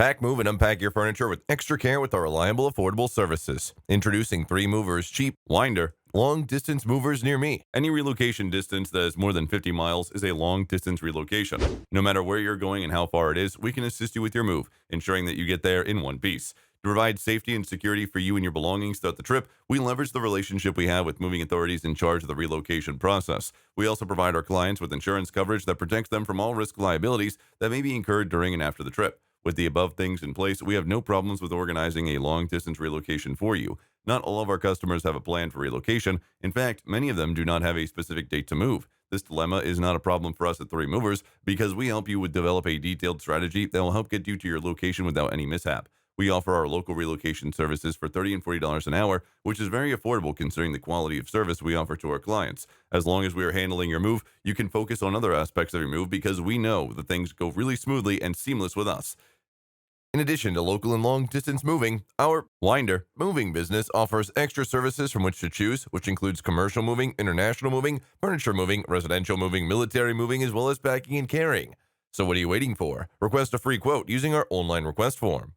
Pack, move, and unpack your furniture with extra care with our reliable, affordable services. Introducing 3 Movers Cheap Winder long distance movers near me. Any relocation distance that is more than 50 miles is a long distance relocation. No matter where you're going and how far it is, we can assist you with your move, ensuring that you get there in one piece. To provide safety and security for you and your belongings throughout the trip, we leverage the relationship we have with moving authorities in charge of the relocation process. We also provide our clients with insurance coverage that protects them from all risk liabilities that may be incurred during and after the trip. With the above things in place, we have no problems with organizing a long distance relocation for you. Not all of our customers have a plan for relocation. In fact, many of them do not have a specific date to move. This dilemma is not a problem for us at 3 Movers because we help you with develop a detailed strategy that will help get you to your location without any mishap. We offer our local relocation services for $30 and $40 an hour, which is very affordable considering the quality of service we offer to our clients. As long as we are handling your move, you can focus on other aspects of your move because we know that things go really smoothly and seamless with us. In addition to local and long distance moving, our Winder moving business offers extra services from which to choose, which includes commercial moving, international moving, furniture moving, residential moving, military moving, as well as packing and carrying. So what are you waiting for? Request a free quote using our online request form.